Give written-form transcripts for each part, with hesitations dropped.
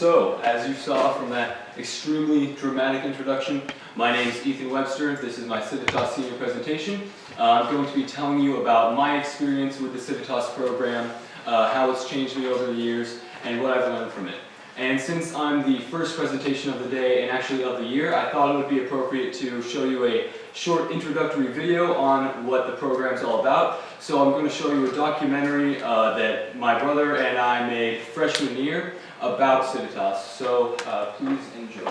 So, as you saw from that extremely dramatic introduction, my name is Ethan Webster. This is my Civitas senior presentation. I'm going to be telling you about my experience with the Civitas program, how it's changed me over the years, and what I've learned from it. And since I'm the first presentation of the day and actually of the year, I thought it would be appropriate to show you a short introductory video on what the program's all about. So I'm going to show you a documentary that my brother and I made freshman year about Civitas. So please enjoy.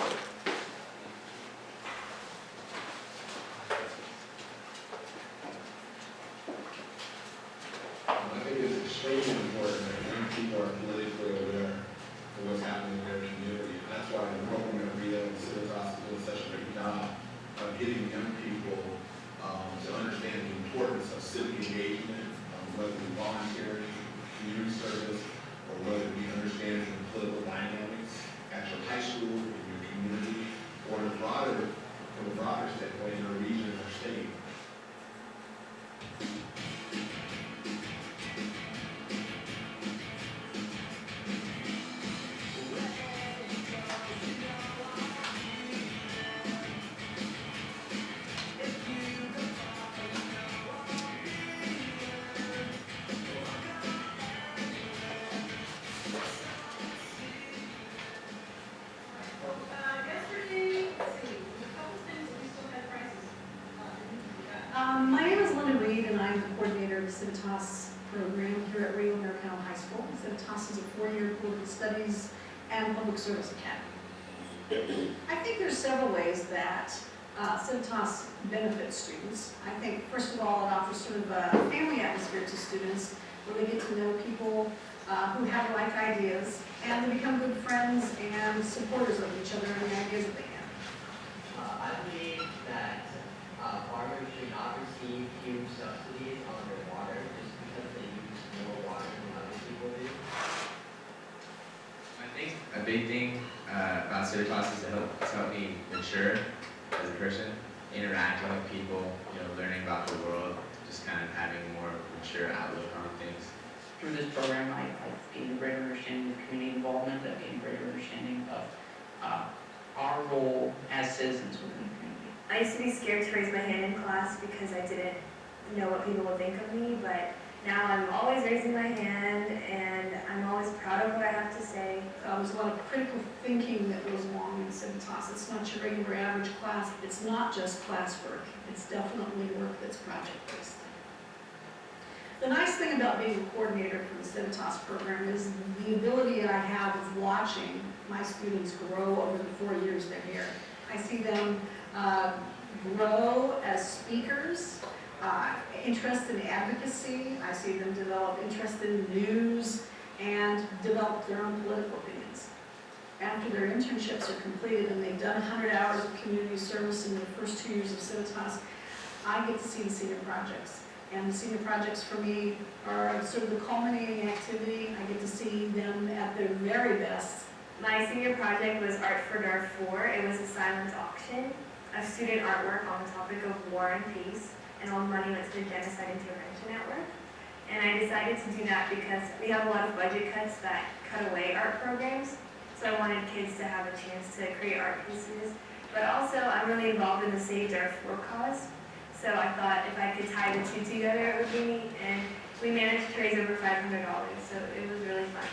I think it's extremely important that young people are politically aware of what's happening in their community. And that's why the program that we have in Civitas is doing such a great job of getting young people to understand the importance of civic engagement, whether it be voluntary, community service, or whether it be understanding the political dynamics at your high school, in your community, or in the broader standpoint in our region or state. My name is Linda Reed, and I'm the coordinator of the Civitas program here at Rio Americano High School. Civitas is a four-year political studies and public service academy. I think there's several ways that Civitas benefits students. I think, first of all, it offers sort of a family atmosphere to students where they get to know people who have like ideas, and they become good friends and supporters of each other and the ideas that they have. I believe that farmers should not receive huge subsidies on their water just because they use more water than other people do. I think a big thing about Civitas is to help me mature as a person, interacting with people, learning about the world, just kind of having a more mature outlook on things. Through this program, I gained a greater understanding of community involvement, I gained a greater understanding of our role as citizens within the community. I used to be scared to raise my hand in class because I didn't know what people would think of me, but now I'm always raising my hand and I'm always proud of what I have to say. There's a lot of critical thinking that goes along in Civitas. It's not your regular average class. It's not just classwork. It's definitely work that's project-based. The nice thing about being a coordinator for the Civitas program is the ability I have of watching my students grow over the 4 years they're here. I see them grow as speakers, interest in advocacy. I see them develop interest in news and develop their own political opinions. After their internships are completed and they've done 100 hours of community service in the first 2 years of Civitas, I get to see the senior projects. And the senior projects for me are sort of the culminating activity. I get to see them at their very best. My senior project was Art for Darfur. It was a silent auction of student artwork on the topic of war and peace, and all the money went to the Genocide Intervention Network. And I decided to do that because we have a lot of budget cuts that cut away art programs, so I wanted kids to have a chance to create art pieces. But also, I'm really involved in the Save Darfur cause, so I thought if I could tie the two together, it would be neat, and we managed to raise over $500, so it was really fun.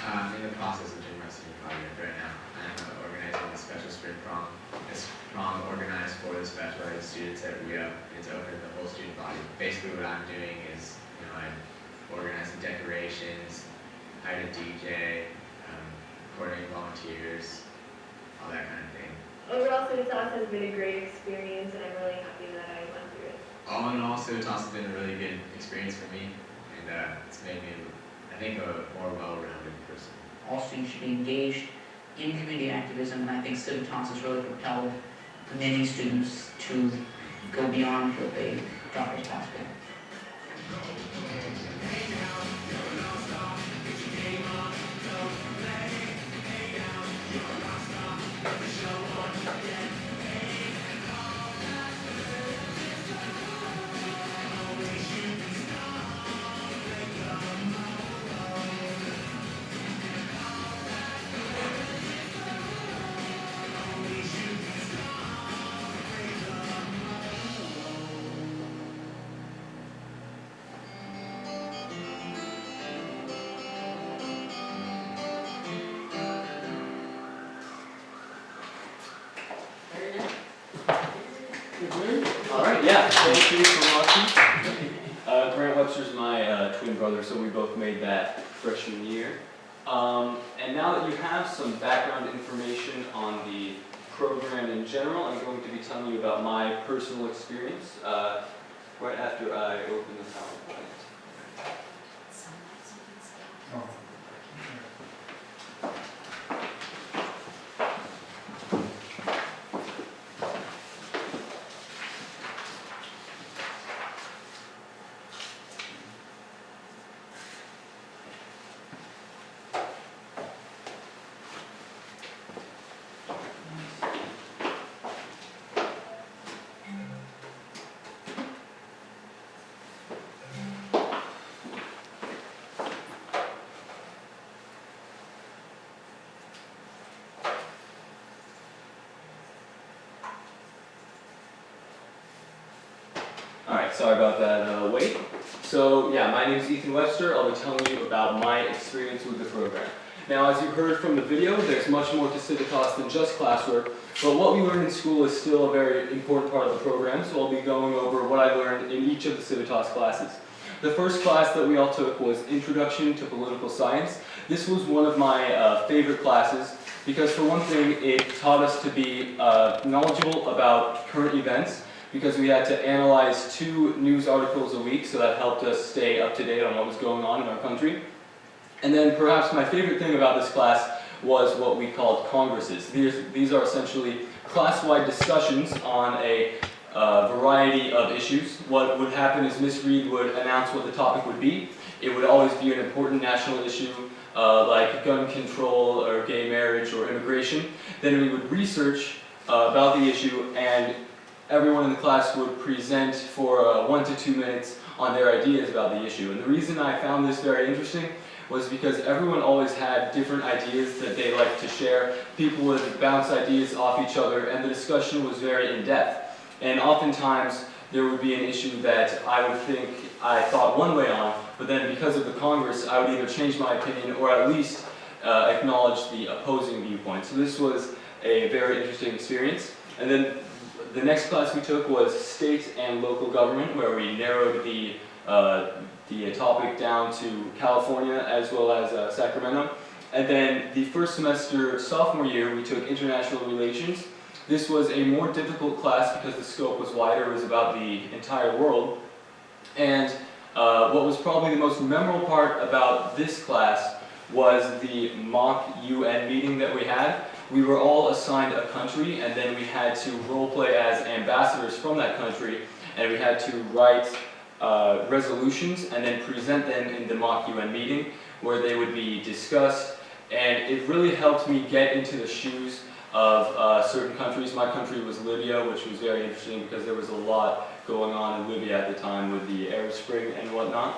I'm in the process of doing my senior project right now. I'm organizing a special spring prom. This prom organized for the special ed students at Rio. It's open to the whole student body. Basically what I'm doing is, I'm organizing decorations, hired a DJ, coordinating volunteers, all that kind of thing. Overall, Civitas has been a great experience, and I'm really happy that I went through it. All in all, Civitas has been a really good experience for me, and it's made me, I think, a more well-rounded person. All students should be engaged in community activism, and I think Civitas has really propelled many students to go beyond what they thought was possible. All right, yeah, thank you for watching. Grant Webster's my twin brother, so we both made that freshman year. And now that you have some background information on the program in general, I'm going to be telling you about my personal experience right after I open the PowerPoint. Alright, sorry about that wait. So yeah, my name is Ethan Webster. I'll be telling you about my experience with the program. Now, as you heard from the video, there's much more to Civitas than just classwork, but what we learn in school is still a very important part of the program, so I'll be going over what I learned in each of the Civitas classes. The first class that we all took was Introduction to Political Science. This was one of my favorite classes because, for one thing, it taught us to be knowledgeable about current events, because we had to analyze 2 news articles a week, so that helped us stay up to date on what was going on in our country. And then perhaps my favorite thing about this class was what we called congresses. These are essentially class-wide discussions on a variety of issues. What would happen is Miss Reed would announce what the topic would be. It would always be an important national issue, like gun control or gay marriage or immigration. Then we would research about the issue, and everyone in the class would present for 1 to 2 minutes on their ideas about the issue. And the reason I found this very interesting was because everyone always had different ideas that they liked to share. People would bounce ideas off each other, and the discussion was very in-depth. And oftentimes, there would be an issue that I would think I thought one way on, but then because of the Congress, I would either change my opinion or at least acknowledge the opposing viewpoint. So this was a very interesting experience. And then the next class we took was State and Local Government, where we narrowed the topic down to California as well as Sacramento. And then the first semester, sophomore year, we took International Relations. This was a more difficult class because the scope was wider. It was about the entire world. And what was probably the most memorable part about this class was the mock UN meeting that we had. We were all assigned a country, and then we had to role play as ambassadors from that country, and we had to write resolutions and then present them in the mock UN meeting where they would be discussed. And it really helped me get into the shoes of certain countries. My country was Libya, which was very interesting because there was a lot going on in Libya at the time with the Arab Spring and whatnot.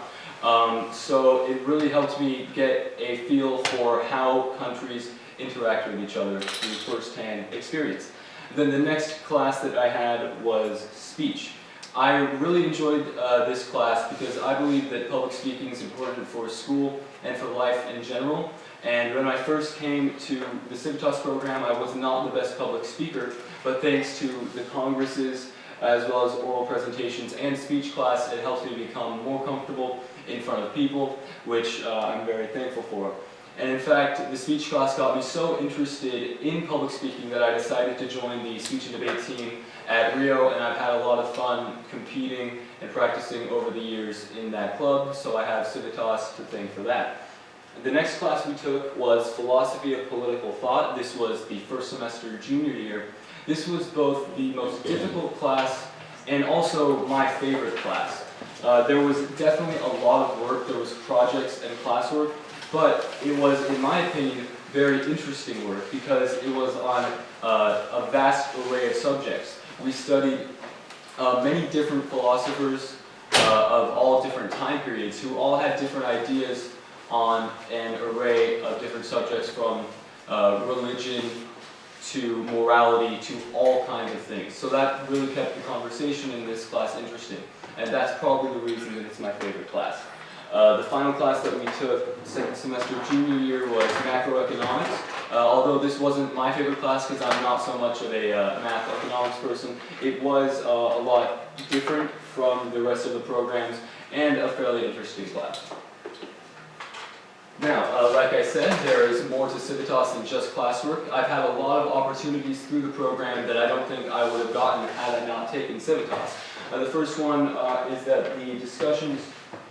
So it really helped me get a feel for how countries interact with each other through first-hand experience. Then the next class that I had was speech. I really enjoyed this class because I believe that public speaking is important for school and for life in general. And when I first came to the Civitas program, I was not the best public speaker, but thanks to the congresses as well as oral presentations and speech class, it helps me become more comfortable in front of people, which I'm very thankful for. And in fact, the speech class got me so interested in public speaking that I decided to join the speech and debate team at Rio, and I've had a lot of fun competing and practicing over the years in that club, so I have Civitas to thank for that. The next class we took was Philosophy of Political Thought. This was the first semester junior year. This was both the most difficult class and also my favorite class. There was definitely a lot of work. There was projects and classwork, but it was, in my opinion, very interesting work because it was on a vast array of subjects. We studied many different philosophers of all different time periods who all had different ideas on an array of different subjects, from religion to morality to all kinds of things. So that really kept the conversation in this class interesting, and that's probably the reason that it's my favorite class. The final class that we took second semester junior year was macroeconomics. Although this wasn't my favorite class because I'm not so much of a math economics person, it was a lot different from the rest of the programs, and a fairly interesting class. Now, like I said, there is more to Civitas than just classwork. I've had a lot of opportunities through the program that I don't think I would have gotten had I not taken Civitas. The first one is that the discussions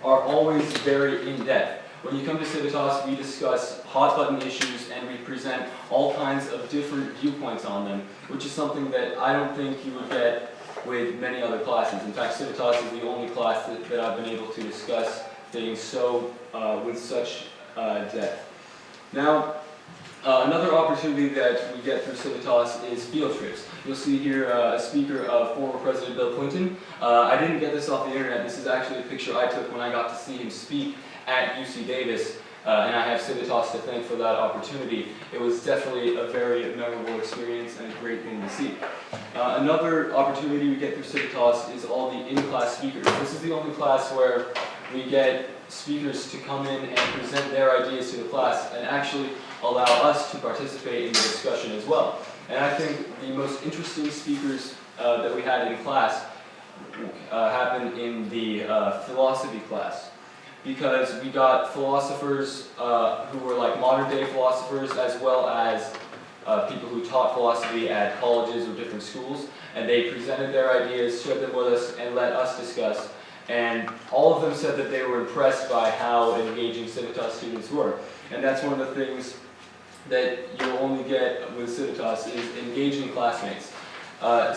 are always very in-depth. When you come to Civitas, we discuss hot-button issues and we present all kinds of different viewpoints on them, which is something that I don't think you would get with many other classes. In fact, Civitas is the only class that I've been able to discuss things so with such depth. Now, another opportunity that we get through Civitas is field trips. You'll see here a speaker of former President Bill Clinton. I didn't get this off the internet. This is actually a picture I took when I got to see him speak at UC Davis, and I have Civitas to thank for that opportunity. It was definitely a very memorable experience and a great thing to see. Another opportunity we get through Civitas is all the in-class speakers. This is the only class where we get speakers to come in and present their ideas to the class and actually allow us to participate in the discussion as well. And I think the most interesting speakers that we had in class happened in the philosophy class, because we got philosophers who were like modern day philosophers, as well as people who taught philosophy at colleges or different schools, and they presented their ideas, shared them with us, and let us discuss. And all of them said that they were impressed by how engaging Civitas students were. And that's one of the things that you'll only get with Civitas is engaging classmates.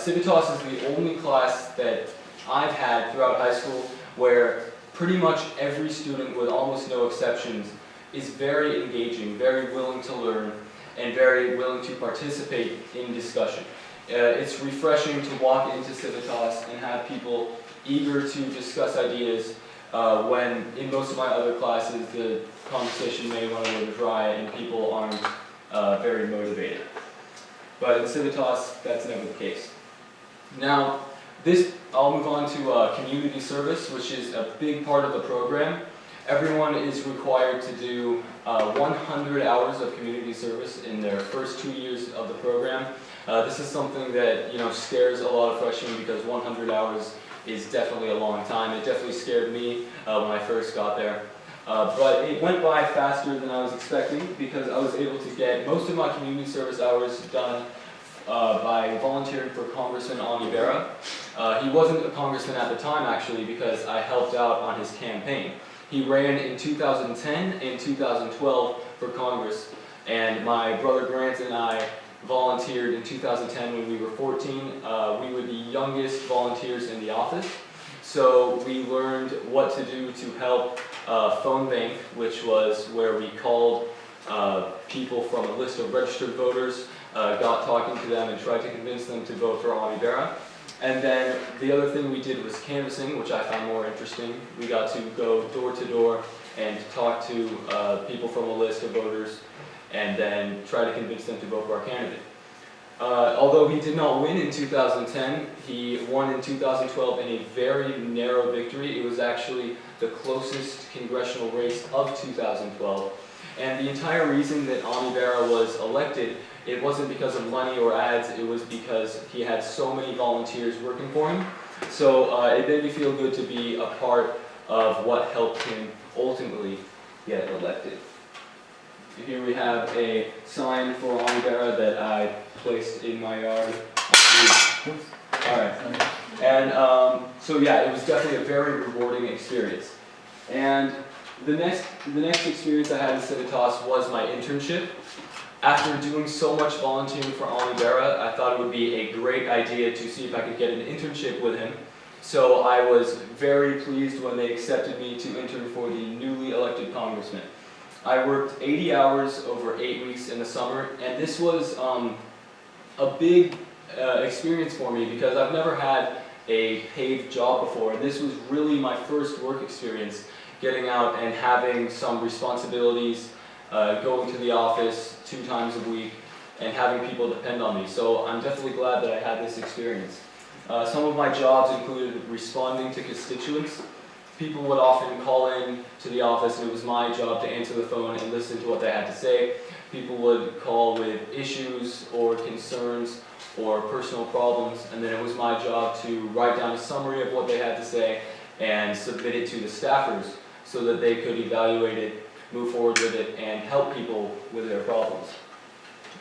Civitas is the only class that I've had throughout high school where pretty much every student, with almost no exceptions, is very engaging, very willing to learn, and very willing to participate in discussion. It's refreshing to walk into Civitas and have people eager to discuss ideas when in most of my other classes the conversation may run a little dry and people aren't very motivated. But in Civitas, that's never the case. Now, I'll move on to community service, which is a big part of the program. Everyone is required to do 100 hours of community service in their first 2 years of the program. This is something that scares a lot of freshmen, because 100 hours is definitely a long time. It definitely scared me when I first got there. But it went by faster than I was expecting, because I was able to get most of my community service hours done by volunteering for Congressman Ani Berra. He wasn't a congressman at the time, actually, because I helped out on his campaign. He ran in 2010 and 2012 for Congress, and my brother Grant and I volunteered in 2010 when we were 14. We were the youngest volunteers in the office, so we learned what to do to help phone bank, which was where we called people from a list of registered voters, got talking to them and tried to convince them to vote for Ani Berra. And then the other thing we did was canvassing, which I found more interesting. We got to go door to door and talk to people from a list of voters and then try to convince them to vote for our candidate. Although he did not win in 2010, he won in 2012 in a very narrow victory. It was actually the closest congressional race of 2012. And the entire reason that Ani Berra was elected, it wasn't because of money or ads, it was because he had so many volunteers working for him. So it made me feel good to be a part of what helped him ultimately get elected. Here we have a sign for Ani Berra that I placed in my yard. Alright. And so yeah, it was definitely a very rewarding experience. And the next experience I had in Civitas was my internship. After doing so much volunteering for Ani Berra, I thought it would be a great idea to see if I could get an internship with him. So I was very pleased when they accepted me to intern for the newly elected congressman. I worked 80 hours over 8 weeks in the summer, and this was a big experience for me because I've never had a paid job before, and this was really my first work experience, getting out and having some responsibilities, going to the office 2 times a week, and having people depend on me. So I'm definitely glad that I had this experience. Some of my jobs included responding to constituents. People would often call in to the office, and it was my job to answer the phone and listen to what they had to say. People would call with issues or concerns or personal problems, and then it was my job to write down a summary of what they had to say and submit it to the staffers so that they could evaluate it, move forward with it, and help people with their problems.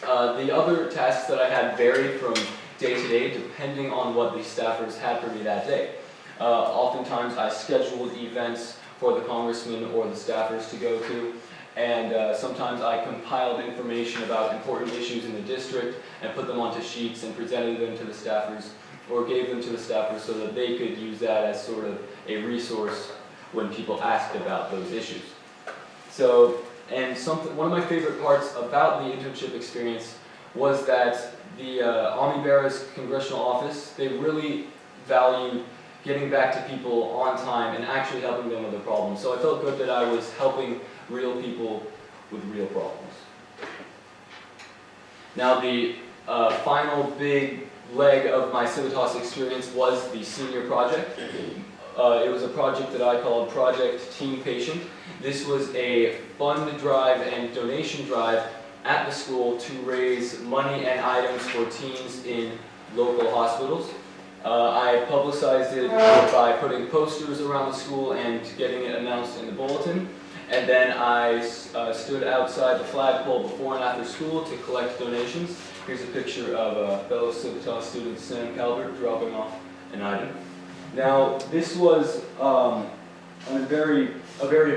The other tasks that I had varied from day to day depending on what the staffers had for me that day. Oftentimes I scheduled events for the congressman or the staffers to go to, and sometimes I compiled information about important issues in the district and put them onto sheets and presented them to the staffers, or gave them to the staffers so that they could use that as sort of a resource when people asked about those issues. So, and one of my favorite parts about the internship experience was that the Ami Bera's congressional office, they really valued getting back to people on time and actually helping them with their problems. So I felt good that I was helping real people with real problems. Now the final big leg of my Civitas experience was the senior project. It was a project that I called Project Teen Patient. This was a fund drive and donation drive at the school to raise money and items for teens in local hospitals. I publicized it by putting posters around the school and getting it announced in the bulletin. And then I stood outside the flagpole before and after school to collect donations. Here's a picture of a fellow Civitas student, Sam Calvert, dropping off an item. Now, this was a very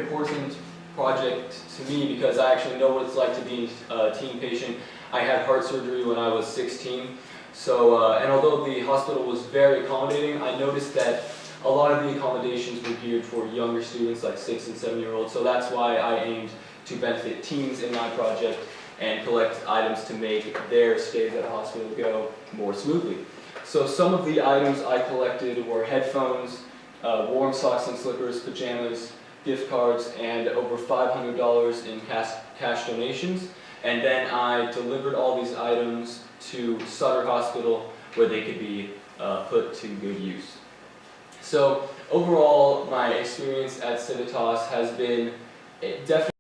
important project to me because I actually know what it's like to be a teen patient. I had heart surgery when I was 16. So, and although the hospital was very accommodating, I noticed that a lot of the accommodations were geared for younger students, like 6 and 7-year-olds. So that's why I aimed to benefit teens in my project and collect items to make their stays at the hospital go more smoothly. So some of the items I collected were headphones, warm socks and slippers, pajamas, gift cards, and over $500 in cash donations. And then I delivered all these items to Sutter Hospital where they could be put to good use. So overall, my experience at Civitas has been definitely